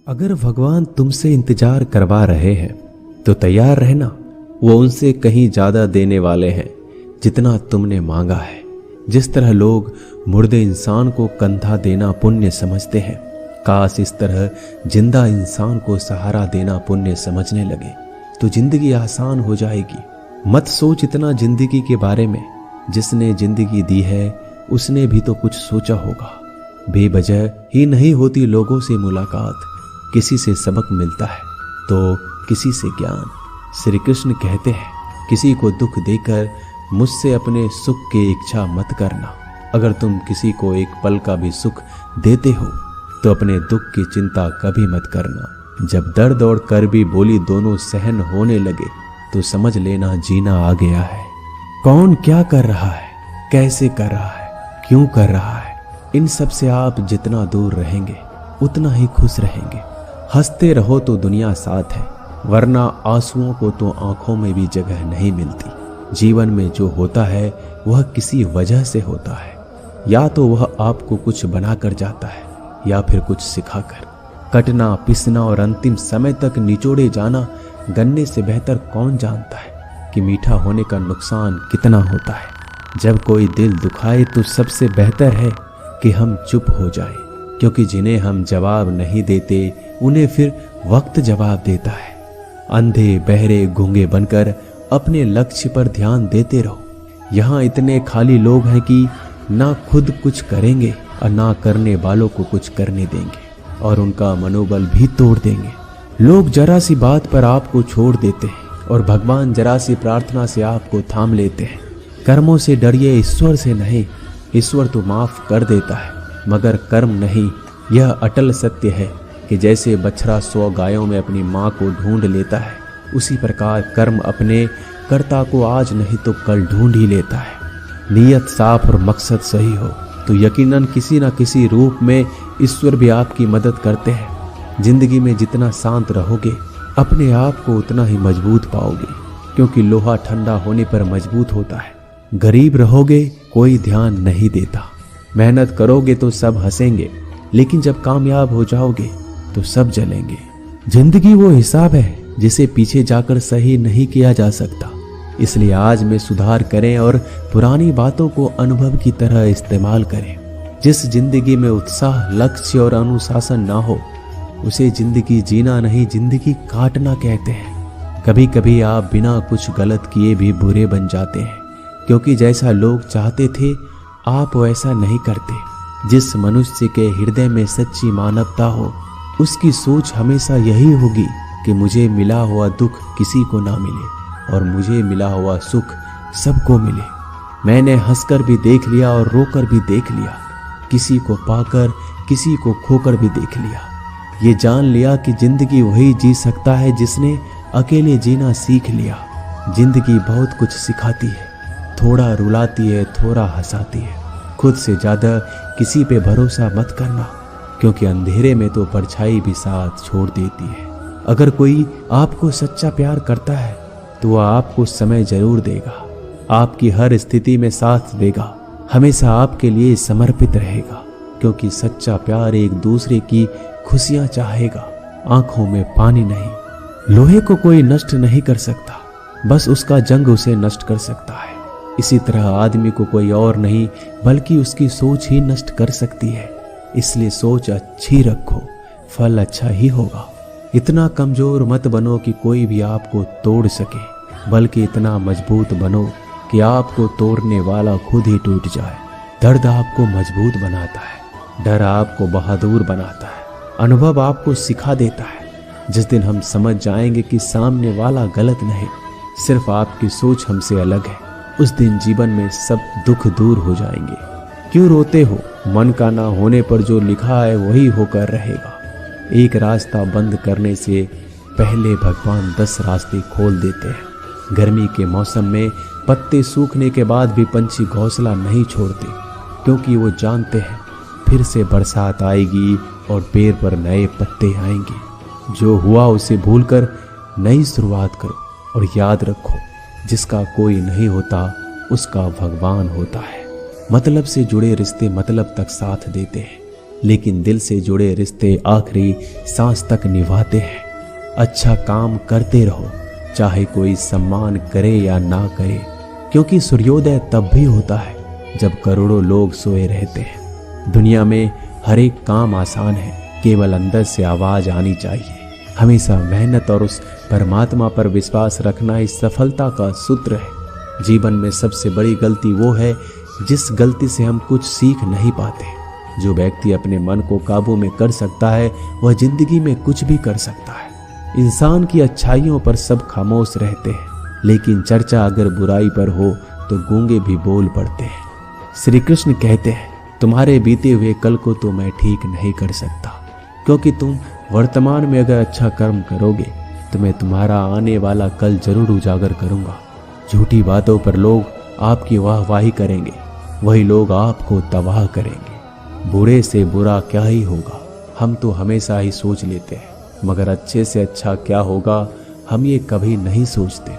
अगर भगवान तुमसे इंतजार करवा रहे हैं तो तैयार रहना। वो उनसे कहीं ज्यादा देने वाले हैं जितना तुमने मांगा है। जिस तरह लोग मुर्दे इंसान को कंधा देना पुण्य समझते हैं, काश इस तरह जिंदा इंसान को सहारा देना पुण्य समझने लगे तो जिंदगी आसान हो जाएगी। मत सोच इतना जिंदगी के बारे में, जिसने जिंदगी दी है उसने भी तो कुछ सोचा होगा। बेवजह ही नहीं होती लोगों से मुलाकात, किसी से सबक मिलता है तो किसी से ज्ञान। श्री कृष्ण कहते हैं, किसी को दुख देकर मुझसे अपने सुख की इच्छा मत करना। अगर तुम किसी को एक पल का भी सुख देते हो तो अपने दुख की चिंता कभी मत करना। जब दर्द और करबी बोली दोनों सहन होने लगे तो समझ लेना जीना आ गया है। कौन क्या कर रहा है, कैसे कर रहा है, क्यों कर रहा है, इन सब से आप जितना दूर रहेंगे उतना ही खुश रहेंगे। हंसते रहो तो दुनिया साथ है, वरना आंसुओं को तो आंखों में भी जगह नहीं मिलती। जीवन में जो होता है वह किसी वजह से होता है, या तो वह आपको कुछ बनाकर जाता है या फिर कुछ सिखाकर। कटना, पिसना और अंतिम समय तक निचोड़े जाना गन्ने से बेहतर कौन जानता है कि मीठा होने का नुकसान कितना होता है। जब कोई दिल दुखाए तो सबसे बेहतर है कि हम चुप हो जाएं, क्योंकि जिन्हें हम जवाब नहीं देते उन्हें फिर वक्त जवाब देता है। अंधे बहरे गूंगे बनकर अपने लक्ष्य पर ध्यान देते रहो। यहाँ इतने खाली लोग हैं कि ना खुद कुछ करेंगे और ना करने वालों को कुछ करने देंगे, और उनका मनोबल भी तोड़ देंगे। लोग जरा सी बात पर आपको छोड़ देते हैं और भगवान जरा सी प्रार्थना से आपको थाम लेते हैं। कर्मों से डरिए, ईश्वर से नहीं। ईश्वर तो माफ कर देता है मगर कर्म नहीं। यह अटल सत्य है कि जैसे बछड़ा 100 गायों में अपनी माँ को ढूंढ लेता है, उसी प्रकार कर्म अपने कर्ता को आज नहीं तो कल ढूंढ ही लेता है। नीयत साफ और मकसद सही हो तो यकीनन किसी न किसी रूप में ईश्वर भी आपकी मदद करते हैं। जिंदगी में जितना शांत रहोगे अपने आप को उतना ही मजबूत पाओगे, क्योंकि लोहा ठंडा होने पर मजबूत होता है। गरीब रहोगे कोई ध्यान नहीं देता, मेहनत करोगे तो सब हंसेंगे, लेकिन जब कामयाब हो जाओगे तो सब जलेंगे। जिंदगी वो हिसाब है जिसे पीछे जाकर सही नहीं किया जा सकता। इसलिए आज में सुधार करें और पुरानी बातों को अनुभव की तरह इस्तेमाल करें। जिस जिंदगी में उत्साह, लक्ष्य और अनुशासन ना हो उसे जिंदगी जीना नहीं, जिंदगी काटना कहते हैं। कभी कभी आप बिना कुछ गलत किए भी बुरे बन जाते हैं, क्योंकि जैसा लोग चाहते थे आप वैसा नहीं करते। जिस मनुष्य के हृदय में सच्ची मानवता हो उसकी सोच हमेशा यही होगी कि मुझे मिला हुआ दुख किसी को ना मिले और मुझे मिला हुआ सुख सबको मिले। मैंने हंसकर भी देख लिया और रोकर भी देख लिया, किसी को पाकर किसी को खोकर भी देख लिया। ये जान लिया कि जिंदगी वही जी सकता है जिसने अकेले जीना सीख लिया। जिंदगी बहुत कुछ सिखाती है, थोड़ा रुलाती है, थोड़ा हंसाती है। खुद से ज्यादा किसी पे भरोसा मत करना, क्योंकि अंधेरे में तो परछाई भी साथ छोड़ देती है। अगर कोई आपको सच्चा प्यार करता है तो वह आपको समय जरूर देगा, आपकी हर स्थिति में साथ देगा, हमेशा आपके लिए समर्पित रहेगा, क्योंकि सच्चा प्यार एक दूसरे की खुशियां चाहेगा, आंखों में पानी नहीं। लोहे को कोई नष्ट नहीं कर सकता, बस उसका जंग उसे नष्ट कर सकता है। इसी तरह आदमी को कोई और नहीं बल्कि उसकी सोच ही नष्ट कर सकती है। इसलिए सोच अच्छी रखो, फल अच्छा ही होगा। इतना कमजोर मत बनो कि कोई भी आपको तोड़ सके, बल्कि इतना मजबूत बनो कि आपको तोड़ने वाला खुद ही टूट जाए। दर्द आपको मजबूत बनाता है, डर आपको बहादुर बनाता है, अनुभव आपको सिखा देता है। जिस दिन हम समझ जाएंगे कि सामने वाला गलत नहीं, सिर्फ आपकी सोच हमसे अलग है, उस दिन जीवन में सब दुख दूर हो जाएंगे। क्यों रोते हो? मन का ना होने पर जो लिखा है वही होकर रहेगा। एक रास्ता बंद करने से पहले भगवान 10 रास्ते खोल देते हैं। गर्मी के मौसम में पत्ते सूखने के बाद भी पंछी घोंसला नहीं छोड़ते, क्योंकि वो जानते हैं फिर से बरसात आएगी और पेड़ पर नए पत्ते आएंगे। जो हुआ उसे भूलकर नई शुरुआत करो और याद रखो, जिसका कोई नहीं होता उसका भगवान होता है। मतलब से जुड़े रिश्ते मतलब तक साथ देते हैं, लेकिन दिल से जुड़े रिश्ते आखिरी सांस तक निभाते हैं। अच्छा काम करते रहो, चाहे कोई सम्मान करे या ना करे, क्योंकि सूर्योदय तब भी होता है जब करोड़ों लोग सोए रहते हैं। दुनिया में हर एक काम आसान है, केवल अंदर से आवाज आनी चाहिए। हमेशा मेहनत और उस परमात्मा पर विश्वास रखना इस सफलता का सूत्र है। जीवन में सबसे बड़ी गलती वो है जिस गलती से हम कुछ सीख नहीं पाते। जो व्यक्ति अपने मन को काबू में कर सकता है वह जिंदगी में कुछ भी कर सकता है। इंसान की अच्छाइयों पर सब खामोश रहते हैं, लेकिन चर्चा अगर बुराई पर हो तो गूंगे भी बोल पड़ते हैं। श्री कृष्ण कहते हैं, तुम्हारे बीते हुए कल को तो मैं ठीक नहीं कर सकता, क्योंकि तुम वर्तमान में अगर अच्छा कर्म करोगे तो मैं तुम्हारा आने वाला कल जरूर उजागर करूंगा। झूठी बातों पर लोग आपकी वाहवाही करेंगे, वही लोग आपको तबाह करेंगे। बुरे से बुरा क्या ही होगा, हम तो हमेशा ही सोच लेते हैं, मगर अच्छे से अच्छा क्या होगा हम ये कभी नहीं सोचते।